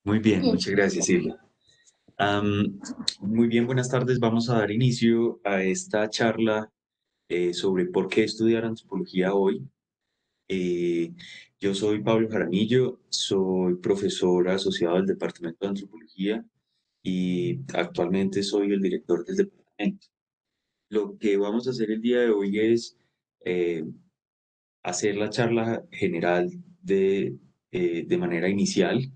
Muy bien, Bien, muchas gracias, Silvia. Am, Muy bien, buenas tardes. Vamos a dar inicio a esta charla sobre por qué estudiar antropología hoy. Eh, yo soy Pablo Jaramillo, soy profesor asociado del Departamento de Antropología y actualmente soy el director del departamento. Lo que vamos a hacer el día de hoy es eh, hacer la charla general de manera inicial.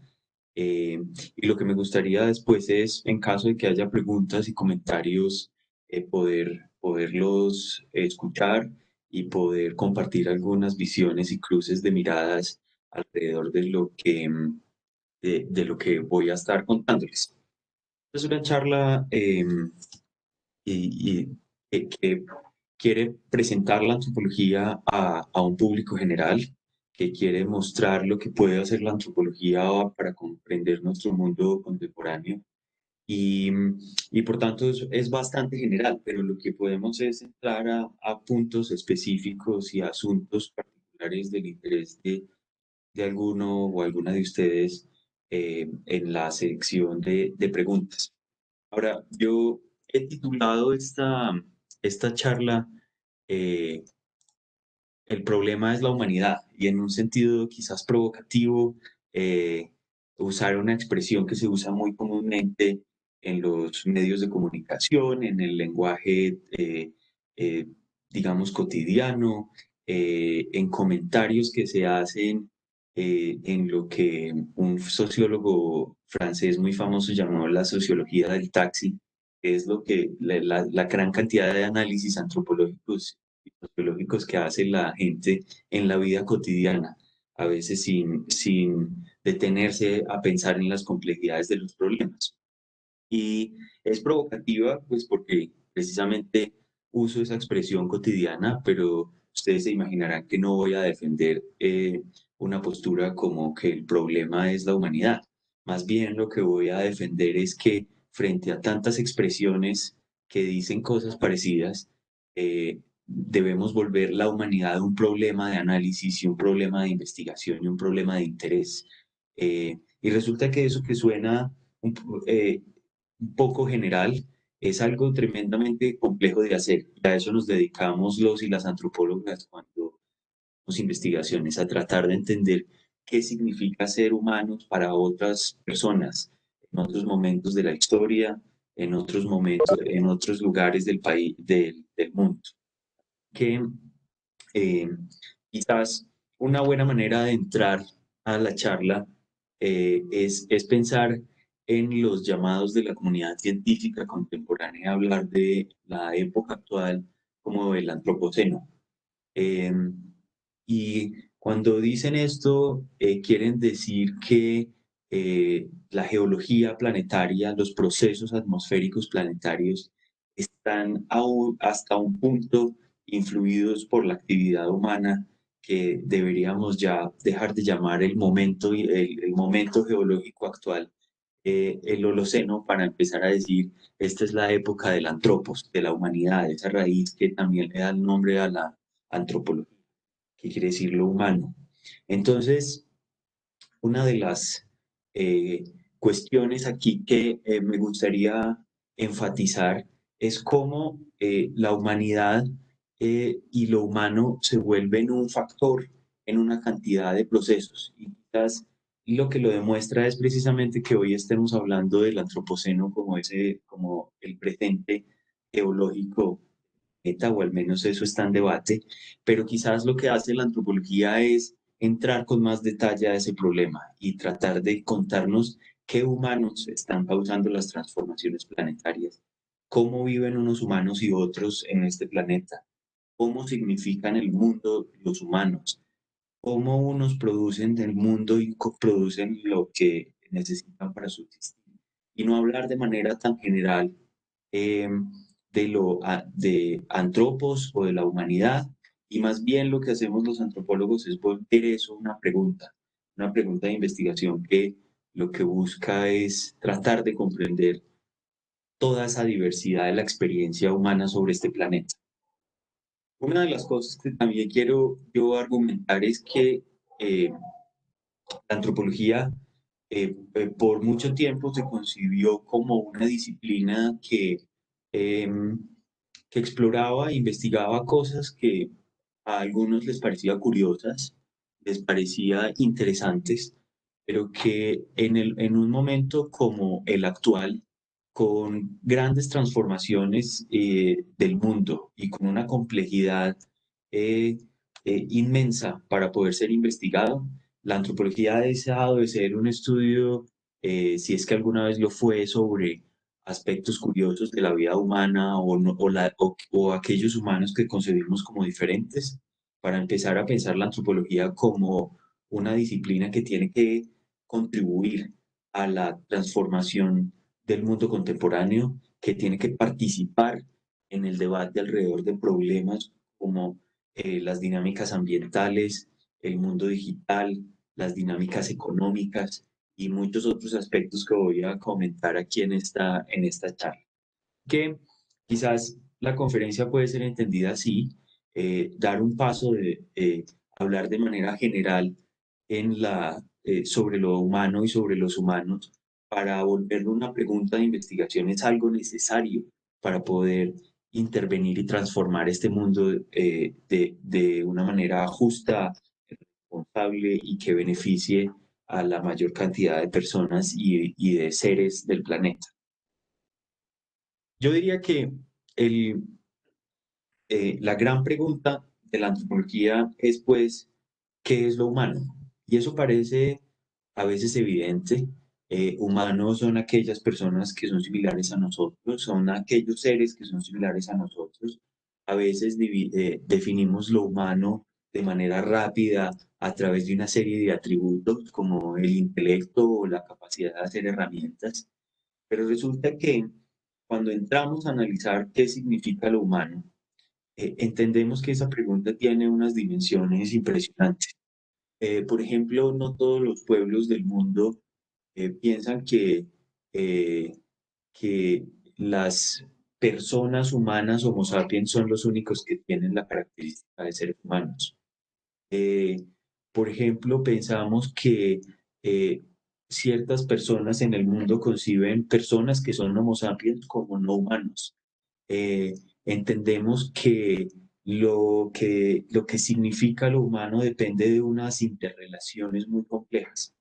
Y lo que me gustaría después es, en caso de que haya preguntas y comentarios, poderlos escuchar y poder compartir algunas visiones y cruces de miradas alrededor de lo que voy a estar contándoles. Es una charla que quiere presentar la antropología a un público general, que quiere mostrar lo que puede hacer la antropología para comprender nuestro mundo contemporáneo. Y, y por tanto es bastante general, pero lo que podemos es entrar a puntos específicos y a asuntos particulares del interés de alguno o alguna de ustedes en la sección de preguntas. Ahora, yo he titulado esta charla eh, El problema es la humanidad y en un sentido quizás provocativo, eh, usar una expresión que se usa muy comúnmente en los medios de comunicación, en el lenguaje, eh, digamos, cotidiano, en comentarios que se hacen en lo que un sociólogo francés muy famoso llamó la sociología del taxi, que es lo que la gran cantidad de análisis antropológicos y sociológicos que hace la gente en la vida cotidiana, a veces sin detenerse a pensar en las complejidades de los problemas. Y es provocativa, pues porque precisamente uso esa expresión cotidiana, pero ustedes se imaginarán que no voy a defender una postura como que el problema es la humanidad. Más bien lo que voy a defender es que frente a tantas expresiones que dicen cosas parecidas, debemos volver la humanidad un problema de análisis y un problema de investigación y un problema de interés. Y resulta que eso que suena un, un poco general, es algo tremendamente complejo de hacer. Y a eso nos dedicamos los y las antropólogas cuando hacemos investigaciones, a tratar de entender qué significa ser humanos para otras personas, en otros momentos de la historia, en otros momentos, en otros lugares del país, del mundo. Que eh, quizás una buena manera de entrar a la charla es pensar en los llamados de la comunidad científica contemporánea a hablar de la época actual como el antropoceno. Eh, y cuando dicen esto, quieren decir que la geología planetaria, los procesos atmosféricos planetarios están hasta un punto influidos por la actividad humana que deberíamos ya dejar de llamar el momento, el momento geológico actual, el Holoceno, para empezar a decir, esta es la época del antropos, de la humanidad, esa raíz que también le da el nombre a la antropología, que quiere decir lo humano. Entonces, una de las eh, cuestiones aquí que me gustaría enfatizar es cómo la humanidad y lo humano se vuelven un factor en una cantidad de procesos. Y quizás lo que lo demuestra es precisamente que hoy estemos hablando del antropoceno como como el presente geológico, o al menos eso está en debate, pero quizás lo que hace la antropología es entrar con más detalle a ese problema y tratar de contarnos qué humanos están causando las transformaciones planetarias, cómo viven unos humanos y otros en este planeta, cómo significan el mundo los humanos, cómo unos producen del mundo y producen lo que necesitan para subsistir. Y no hablar de manera tan general eh, de antropos o de la humanidad, y más bien lo que hacemos los antropólogos es volver eso una pregunta de investigación que lo que busca es tratar de comprender toda esa diversidad de la experiencia humana sobre este planeta. Una de las cosas que también quiero yo argumentar es que la antropología por mucho tiempo se concibió como una disciplina em, que exploraba e investigaba cosas que a algunos les parecía curiosas, les parecía interesantes, pero que en un momento como el actual, con grandes transformaciones del mundo y con una complejidad eh, inmensa para poder ser investigado, la antropología ha dejado de ser un estudio, si es que alguna vez lo fue, sobre aspectos curiosos de la vida humana o aquellos humanos que concebimos como diferentes, para empezar a pensar la antropología como una disciplina que tiene que contribuir a la transformación del mundo contemporáneo, que tiene que participar en el debate alrededor de problemas como las dinámicas ambientales, el mundo digital, las dinámicas económicas y muchos otros aspectos que voy a comentar aquí en esta charla. Que quizás la conferencia puede ser entendida así, dar un paso de hablar de manera general sobre lo humano y sobre los humanos para volverlo una pregunta de investigación es algo necesario para poder intervenir y transformar este mundo de una manera justa, responsable y que beneficie a la mayor cantidad de personas y de seres del planeta. Yo diría que el, la gran pregunta de la antropología es, pues, ¿qué es lo humano? Y eso parece a veces evidente. Humanos son aquellas personas que son similares a nosotros, son aquellos seres que son similares a nosotros. A veces definimos lo humano de manera rápida a través de una serie de atributos como el intelecto o la capacidad de hacer herramientas, pero resulta que cuando entramos a analizar qué significa lo humano, entendemos que esa pregunta tiene unas dimensiones impresionantes. Por ejemplo, no todos los pueblos del mundo piensan eh, que las personas humanas Homo sapiens son los únicos que tienen la característica de seres humanos. Eh, por ejemplo, pensamos que eh, ciertas personas en el mundo conciben personas que son Homo sapiens como no humanos. eh, Entendemos que lo que significa lo humano depende de unas interrelaciones muy complejas.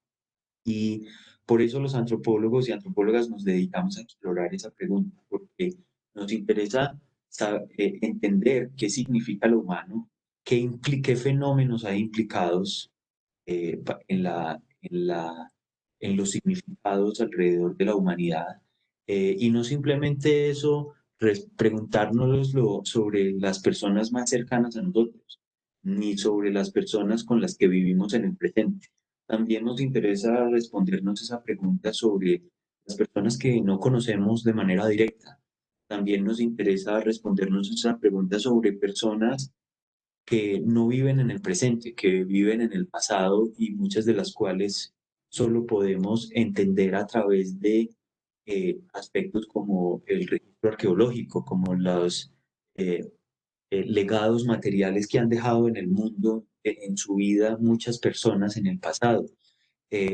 Y por eso los antropólogos y antropólogas nos dedicamos a explorar esa pregunta, porque nos interesa entender qué significa lo humano, qué fenómenos hay implicados en los significados alrededor de la humanidad. Y no simplemente eso, preguntárnoslo sobre las personas más cercanas a nosotros, ni sobre las personas con las que vivimos en el presente. También nos interesa respondernos esa pregunta sobre las personas que no conocemos de manera directa. También nos interesa respondernos esa pregunta sobre personas que no viven en el presente, que viven en el pasado y muchas de las cuales solo podemos entender a través de aspectos como el registro arqueológico, como los eh, legados materiales que han dejado en el mundo, en su vida, muchas personas en el pasado,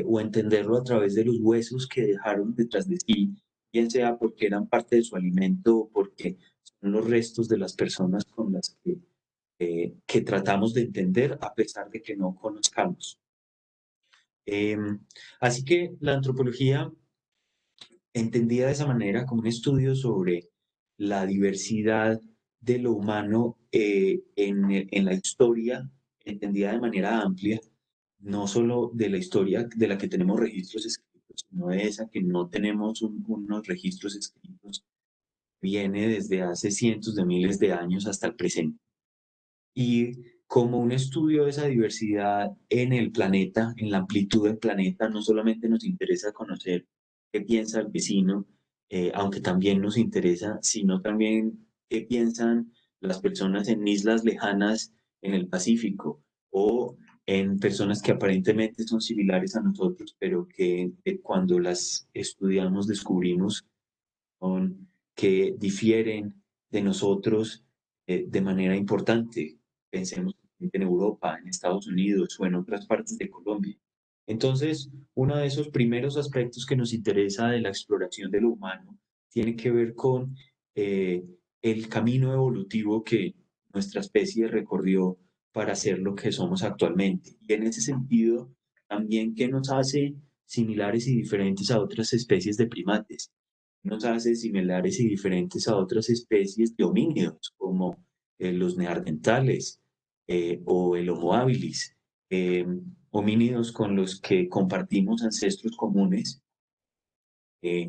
o entenderlo a través de los huesos que dejaron detrás de sí, bien sea porque eran parte de su alimento o porque son los restos de las personas con las que tratamos de entender a pesar de que no conozcamos. Así que la antropología, entendida de esa manera como un estudio sobre la diversidad de lo humano en la historia, entendida de manera amplia, no solo de la historia de la que tenemos registros escritos, sino de esa que no tenemos unos registros escritos, viene desde hace cientos de miles de años hasta el presente. Y como un estudio de esa diversidad en el planeta, en la amplitud del planeta, no solamente nos interesa conocer qué piensa el vecino, aunque también nos interesa, sino también qué piensan las personas en islas lejanas en el Pacífico o en personas que aparentemente son similares a nosotros, pero que cuando las estudiamos descubrimos que difieren de nosotros de manera importante. Pensemos en Europa, en Estados Unidos o en otras partes de Colombia. Entonces, uno de esos primeros aspectos que nos interesa de la exploración de lo humano tiene que ver con eh, el camino evolutivo que nuestra especie recorrió para ser lo que somos actualmente. Y en ese sentido, también qué nos hace similares y diferentes a otras especies de primates, nos hace similares y diferentes a otras especies de homínidos, como los neandertales o el Homo habilis, eh, homínidos con los que compartimos ancestros comunes. eh,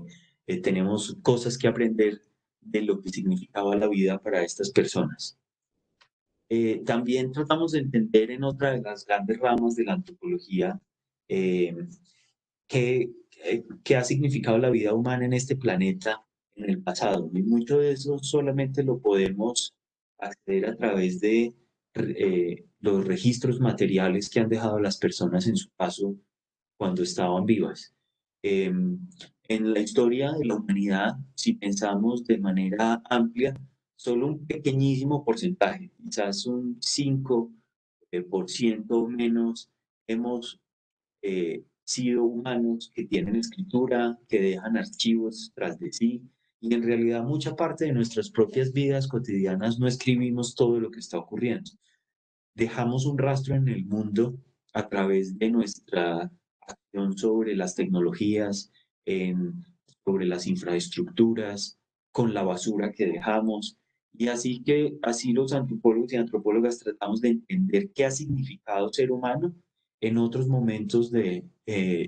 Tenemos cosas que aprender de lo que significaba la vida para estas personas. También tratamos de entender en otra de las grandes ramas de la antropología eh, qué, qué ha significado la vida humana en este planeta en el pasado. Y mucho de eso solamente lo podemos acceder a través de los registros materiales que han dejado las personas en su paso cuando estaban vivas. Eh, en la historia de la humanidad, si pensamos de manera amplia, solo un pequeñísimo porcentaje, quizás un 5% o menos, hemos sido humanos que tienen escritura, que dejan archivos tras de sí, y en realidad mucha parte de nuestras propias vidas cotidianas no escribimos todo lo que está ocurriendo. Dejamos un rastro en el mundo a través de nuestra acción sobre las tecnologías, sobre las infraestructuras, con la basura que dejamos. Y así los antropólogos y antropólogas tratamos de entender qué ha significado ser humano en otros momentos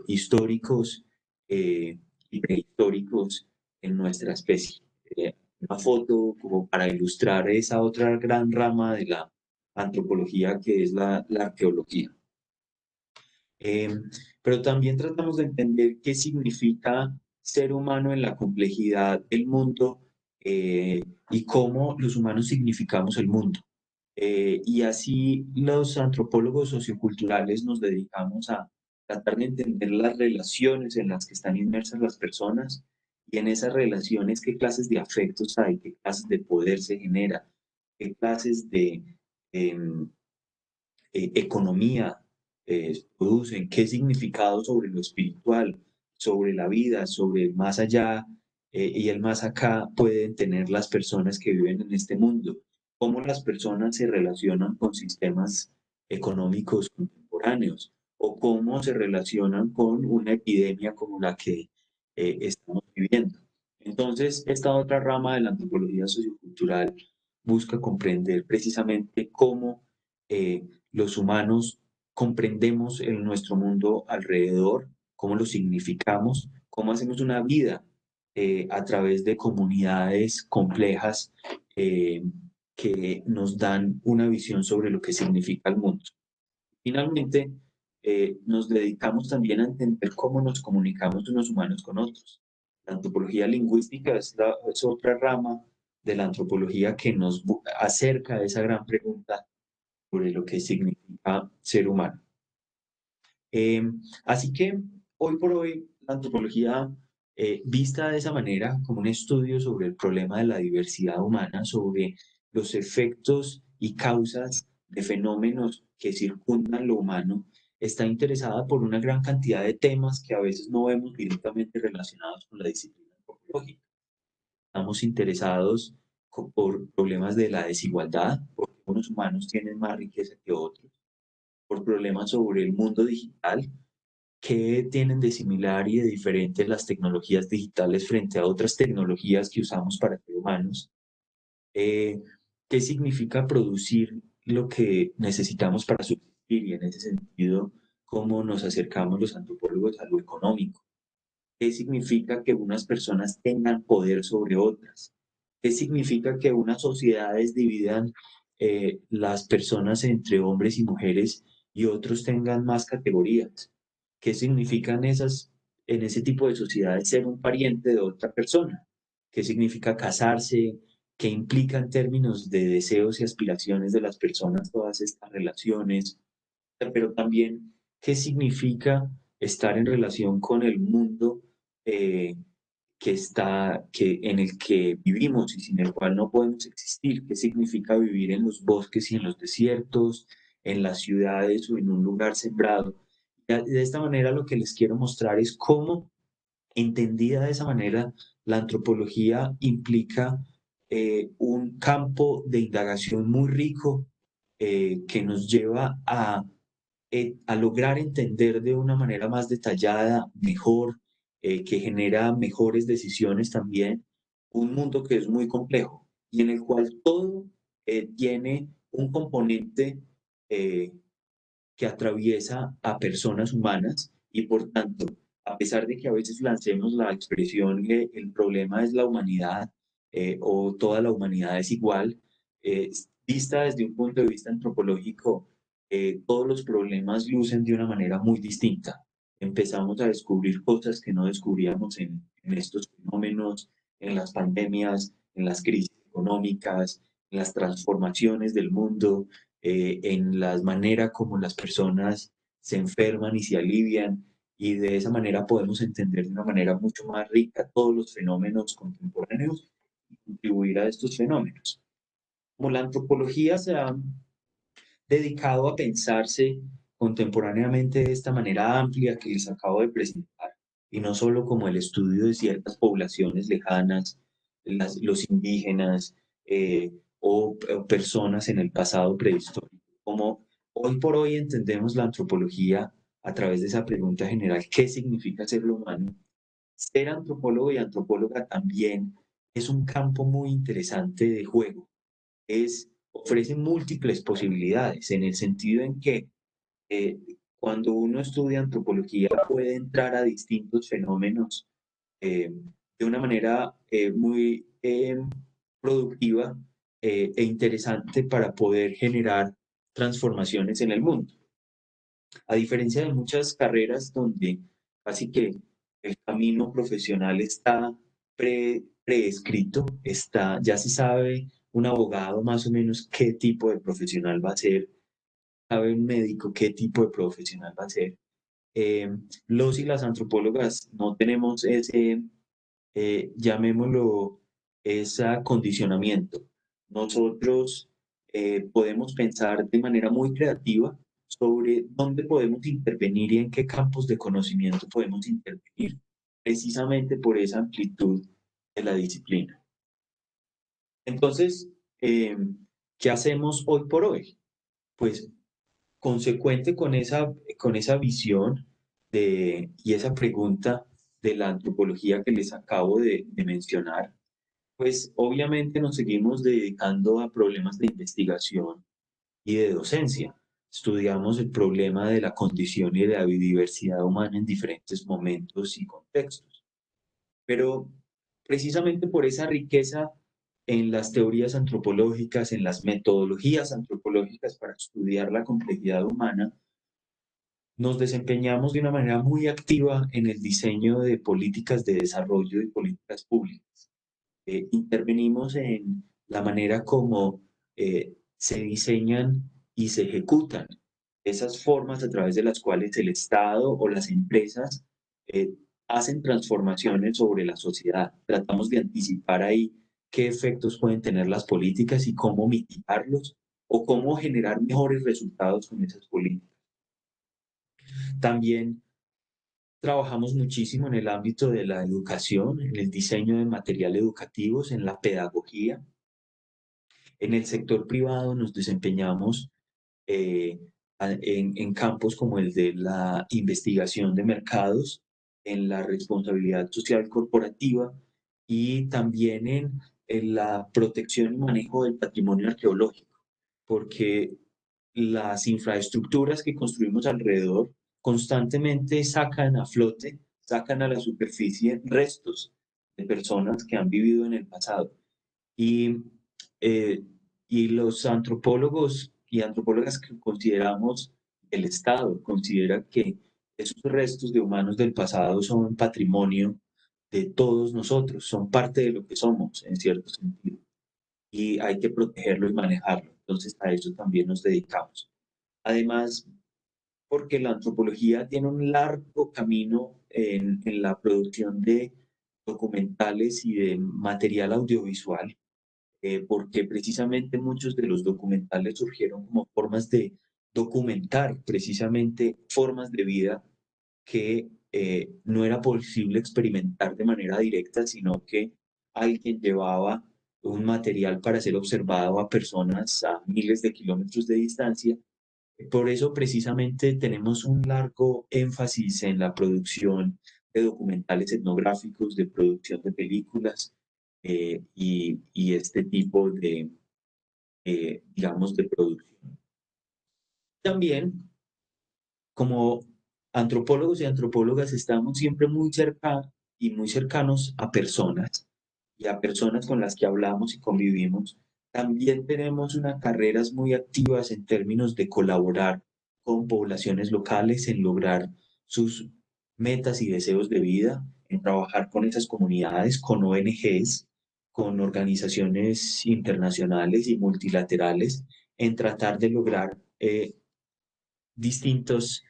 históricos y prehistóricos en nuestra especie. Una foto como para ilustrar esa otra gran rama de la antropología que es la arqueología. Eh, pero también tratamos de entender qué significa ser humano en la complejidad del mundo y cómo los humanos significamos el mundo. Y así los antropólogos socioculturales nos dedicamos a tratar de entender las relaciones en las que están inmersas las personas y en esas relaciones qué clases de afectos hay, qué clases de poder se genera, qué clases de em, economía producen, qué significado sobre lo espiritual, sobre la vida, sobre el más allá y el más acá pueden tener las personas que viven en este mundo, cómo las personas se relacionan con sistemas económicos contemporáneos o cómo se relacionan con una epidemia como la que estamos viviendo. Entonces, esta otra rama de la antropología sociocultural busca comprender precisamente cómo los humanos comprendemos en nuestro mundo alrededor, cómo lo significamos, cómo hacemos una vida a través de comunidades complejas eh, que nos dan una visión sobre lo que significa el mundo. Finalmente, nos dedicamos también a entender cómo nos comunicamos unos humanos con otros. La antropología lingüística es otra rama de la antropología que nos acerca a esa gran pregunta sobre lo que significa ser humano. Eh, Así que hoy por hoy la antropología, vista de esa manera como un estudio sobre el problema de la diversidad humana, sobre los efectos y causas de fenómenos que circundan lo humano, está interesada por una gran cantidad de temas que a veces no vemos directamente relacionados con la disciplina antropológica. Estamos interesados por problemas de la desigualdad, porque unos humanos tienen más riqueza que otros, por problemas sobre el mundo digital, qué tienen de similar y de diferente las tecnologías digitales frente a otras tecnologías que usamos para ser humanos, eh, qué significa producir lo que necesitamos para subsistir y en ese sentido, cómo nos acercamos los antropólogos a lo económico. ¿Qué significa que unas personas tengan poder sobre otras? ¿Qué significa que unas sociedades dividan las personas entre hombres y mujeres y otros tengan más categorías? ¿Qué significan en ese tipo de sociedades ser un pariente de otra persona? ¿Qué significa casarse? ¿Qué implica en términos de deseos y aspiraciones de las personas todas estas relaciones? Pero también qué significa estar en relación con el mundo eh, en el que vivimos y sin el cual no podemos existir, qué significa vivir en los bosques y en los desiertos, en las ciudades o en un lugar sembrado. De esta manera lo que les quiero mostrar es cómo, entendida de esa manera, la antropología implica un campo de indagación muy rico que nos lleva a lograr entender de una manera más detallada, mejor, que genera mejores decisiones también, un mundo que es muy complejo y en el cual todo tiene un componente eh, que atraviesa a personas humanas y por tanto, a pesar de que a veces lancemos la expresión que el problema es la humanidad o toda la humanidad es igual, vista desde un punto de vista antropológico, todos los problemas lucen de una manera muy distinta. Empezamos a descubrir cosas que no descubríamos en estos fenómenos, en las pandemias, en las crisis económicas, en las transformaciones del mundo, en la manera como las personas se enferman y se alivian, y de esa manera podemos entender de una manera mucho más rica todos los fenómenos contemporáneos y contribuir a estos fenómenos. Como la antropología se ha dedicado a pensarse contemporáneamente de esta manera amplia que les acabo de presentar, y no solo como el estudio de ciertas poblaciones lejanas, los indígenas o personas en el pasado prehistórico, como hoy por hoy entendemos la antropología a través de esa pregunta general, ¿qué significa ser lo humano? Ser antropólogo y antropóloga también es un campo muy interesante de juego, ofrece múltiples posibilidades en el sentido en que eh, cuando uno estudia antropología puede entrar a distintos fenómenos de una manera muy productiva e interesante para poder generar transformaciones en el mundo. A diferencia de muchas carreras donde casi que el camino profesional está preescrito, ya se sabe un abogado más o menos qué tipo de profesional va a ser, sabe un médico qué tipo de profesional va a ser. Los y las antropólogas no tenemos ese, llamémoslo, ese acondicionamiento. Nosotros podemos pensar de manera muy creativa sobre dónde podemos intervenir y en qué campos de conocimiento podemos intervenir, precisamente por esa amplitud de la disciplina. Entonces, eh, ¿qué hacemos hoy por hoy? Pues consecuente con esa visión y esa pregunta de la antropología que les acabo de mencionar, pues obviamente nos seguimos dedicando a problemas de investigación y de docencia. Estudiamos el problema de la condición y de la biodiversidad humana en diferentes momentos y contextos. Pero precisamente por esa riqueza en las teorías antropológicas, en las metodologías antropológicas para estudiar la complejidad humana, nos desempeñamos de una manera muy activa en el diseño de políticas de desarrollo y políticas públicas. Intervenimos en la manera como se diseñan y se ejecutan esas formas a través de las cuales el Estado o las empresas eh, hacen transformaciones sobre la sociedad. Tratamos de anticipar ahí qué efectos pueden tener las políticas y cómo mitigarlos o cómo generar mejores resultados con esas políticas. También trabajamos muchísimo en el ámbito de la educación, en el diseño de material educativos, en la pedagogía. En el sector privado nos desempeñamos eh, en campos como el de la investigación de mercados, en la responsabilidad social corporativa y también en la protección y manejo del patrimonio arqueológico, porque las infraestructuras que construimos alrededor constantemente sacan a flote, sacan a la superficie restos de personas que han vivido en el pasado. Y, eh, y los antropólogos y antropólogas que consideramos, el Estado considera que esos restos de humanos del pasado son patrimonio de todos nosotros, son parte de lo que somos en cierto sentido, y hay que protegerlo y manejarlo. Entonces a eso también nos dedicamos. Además, porque la antropología tiene un largo camino en la producción de documentales y de material audiovisual, porque precisamente muchos de los documentales surgieron como formas de documentar precisamente formas de vida que no era posible experimentar de manera directa, sino que alguien llevaba un material para ser observado a personas a miles de kilómetros de distancia. Por eso precisamente tenemos un largo énfasis en la producción de documentales etnográficos, de producción de películas y este tipo de, digamos, de producción. También, como antropólogos y antropólogas, estamos siempre muy cerca y muy cercanos a personas y a personas con las que hablamos y convivimos. También tenemos unas carreras muy activas en términos de colaborar con poblaciones locales en lograr sus metas y deseos de vida, en trabajar con esas comunidades, con ONGs, con organizaciones internacionales y multilaterales, en tratar de lograr distintos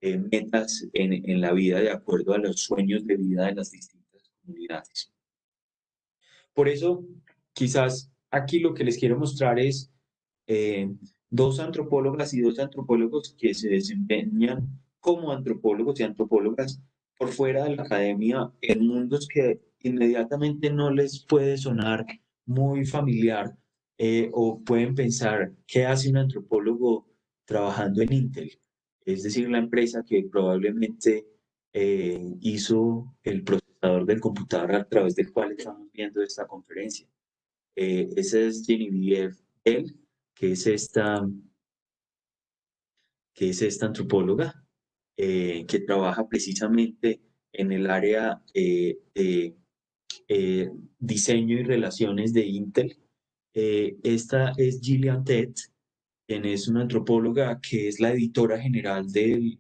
metas en la vida de acuerdo a los sueños de vida de las distintas comunidades. Por eso, quizás aquí lo que les quiero mostrar es eh, dos antropólogas y dos antropólogos que se desempeñan como antropólogos y antropólogas por fuera de la academia en mundos que inmediatamente no les puede sonar muy familiar o pueden pensar, ¿qué hace un antropólogo trabajando en Intel? Es decir, la empresa que probablemente hizo el procesador del computador a través del cual estamos viendo esta conferencia. Esa es Genevieve Bell, que es esta, que es esta antropóloga que trabaja precisamente en el área de eh, diseño y relaciones de Intel. Esta es Gillian Tett, quien es una antropóloga que es la editora general del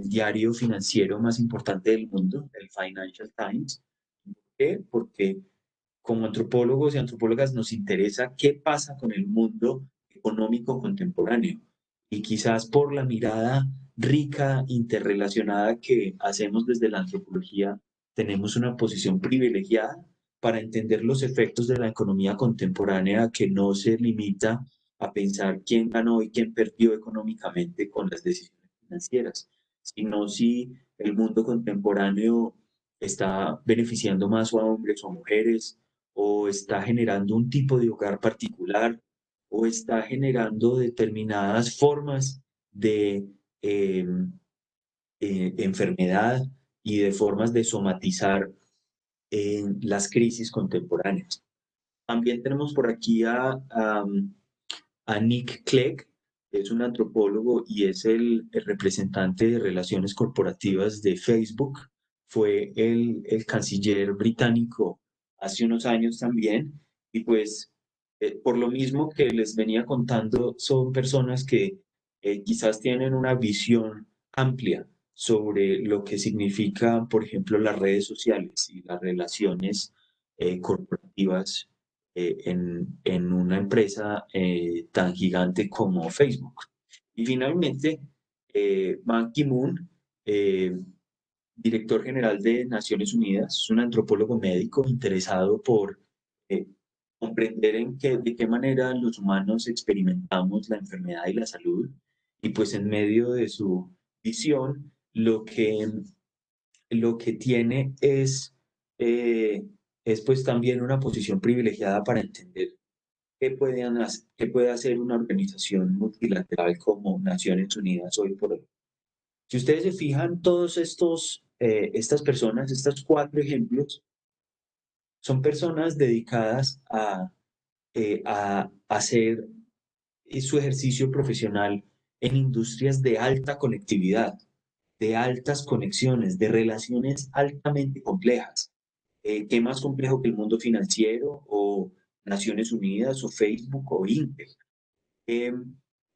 diario financiero más importante del mundo, el Financial Times. ¿Por qué? Porque como antropólogos y antropólogas nos interesa qué pasa con el mundo económico contemporáneo. Y quizás por la mirada rica, interrelacionada que hacemos desde la antropología, tenemos una posición privilegiada para entender los efectos de la economía contemporánea que no se limita a pensar quién ganó y quién perdió económicamente con las decisiones financieras, sino si el mundo contemporáneo está beneficiando más a hombres o a mujeres, o está generando un tipo de hogar particular, o está generando determinadas formas de eh, enfermedad y de formas de somatizar las crisis contemporáneas. También tenemos por aquí a Nick Clegg, que es un antropólogo y es el representante de relaciones corporativas de Facebook. Fue el canciller británico hace unos años también. Y pues, por lo mismo que les venía contando, son personas que quizás tienen una visión amplia sobre lo que significa, por ejemplo, las redes sociales y las relaciones corporativas en una empresa tan gigante como Facebook. Y finalmente, Ban Ki-moon, eh, director general de Naciones Unidas, es un antropólogo médico interesado por eh, comprender de qué manera los humanos experimentamos la enfermedad y la salud. Y pues en medio de su visión, lo que tiene eh, es pues también una posición privilegiada para entender qué puede hacer una organización multilateral como Naciones Unidas hoy por hoy. Si ustedes se fijan, todos estas personas, estos cuatro ejemplos, son personas dedicadas a hacer su ejercicio profesional en industrias de alta conectividad, de altas conexiones, de relaciones altamente complejas. ¿Qué más complejo que el mundo financiero o Naciones Unidas o Facebook o Intel? Eh,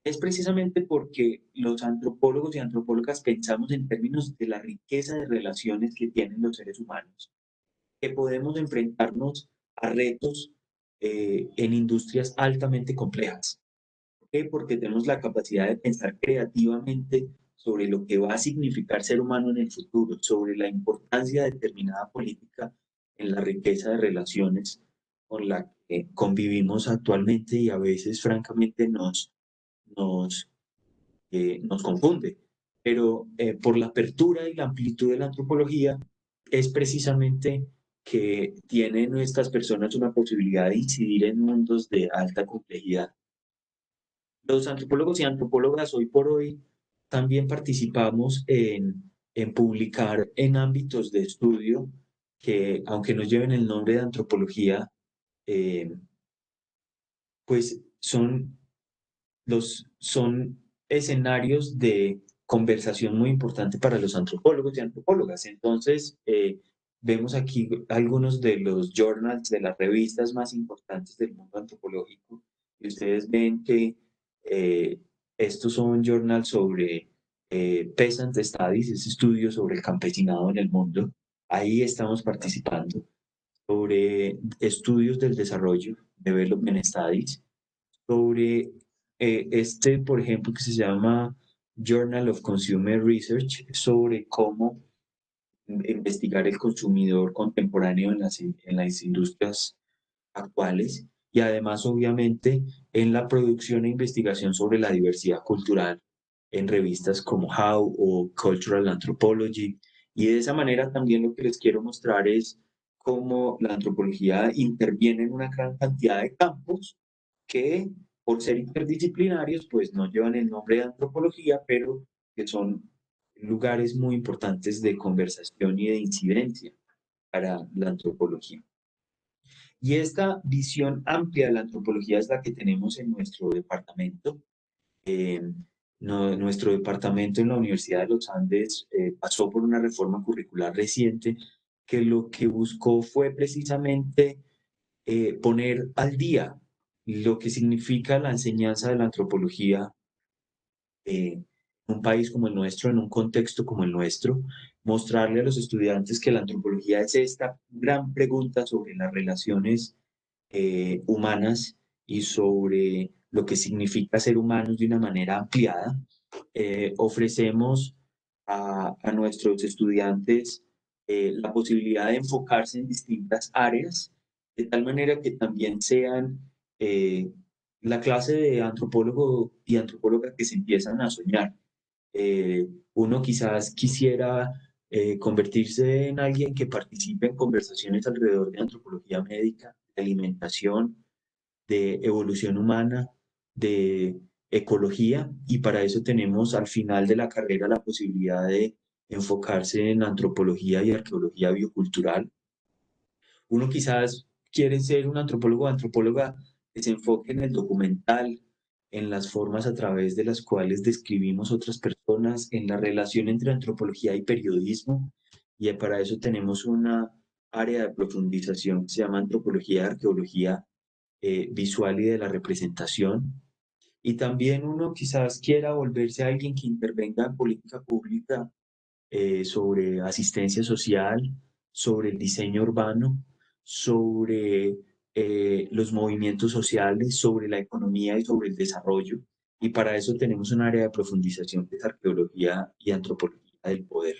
es precisamente porque los antropólogos y antropólogas pensamos en términos de la riqueza de relaciones que tienen los seres humanos, que podemos enfrentarnos a retos en industrias altamente complejas. ¿Por qué? Porque tenemos la capacidad de pensar creativamente sobre lo que va a significar ser humano en el futuro, sobre la importancia de determinada política en la riqueza de relaciones con la que convivimos actualmente y a veces, francamente, nos nos confunde. Pero por la apertura y la amplitud de la antropología es precisamente que tienen estas personas una posibilidad de incidir en mundos de alta complejidad. Los antropólogos y antropólogas hoy por hoy también participamos en publicar en ámbitos de estudio que, aunque no lleven el nombre de antropología, eh, pues son escenarios de conversación muy importante para los antropólogos y antropólogas. Entonces, vemos aquí algunos de los journals de las revistas más importantes del mundo antropológico y ustedes ven que eh, estos son journals sobre peasant studies, ese estudio sobre el campesinado en el mundo. Ahí estamos participando sobre estudios del desarrollo, development studies, sobre por ejemplo, que se llama Journal of Consumer Research, sobre cómo investigar el consumidor contemporáneo en las industrias actuales y además, obviamente, en la producción e investigación sobre la diversidad cultural en revistas como How o Cultural Anthropology. Y de esa manera también lo que les quiero mostrar es cómo la antropología interviene en una gran cantidad de campos que, por ser interdisciplinarios, pues no llevan el nombre de antropología, pero que son lugares muy importantes de conversación y de incidencia para la antropología. Y esta visión amplia de la antropología es la que tenemos en nuestro departamento. Eh, Nuestro departamento en la Universidad de los Andes pasó por una reforma curricular reciente que lo que buscó fue precisamente poner al día lo que significa la enseñanza de la antropología en un país como el nuestro, en un contexto como el nuestro, mostrarle a los estudiantes que la antropología es esta gran pregunta sobre las relaciones humanas y sobre lo que significa ser humanos de una manera ampliada. Ofrecemos a nuestros estudiantes la posibilidad de enfocarse en distintas áreas, de tal manera que también sean la clase de antropólogo y antropóloga que se empiezan a soñar. Uno quizás quisiera convertirse en alguien que participe en conversaciones alrededor de antropología médica, de alimentación, de evolución humana, de ecología, y para eso tenemos al final de la carrera la posibilidad de enfocarse en antropología y arqueología biocultural. Uno quizás quiere ser un antropólogo o antropóloga que se enfoque en el documental, en las formas a través de las cuales describimos otras personas, en la relación entre antropología y periodismo, y para eso tenemos una área de profundización que se llama antropología y arqueología visual y de la representación. Y también uno quizás quiera volverse alguien que intervenga en política pública sobre asistencia social, sobre el diseño urbano, sobre los movimientos sociales, sobre la economía y sobre el desarrollo. Y para eso tenemos un área de profundización que es arqueología y antropología del poder.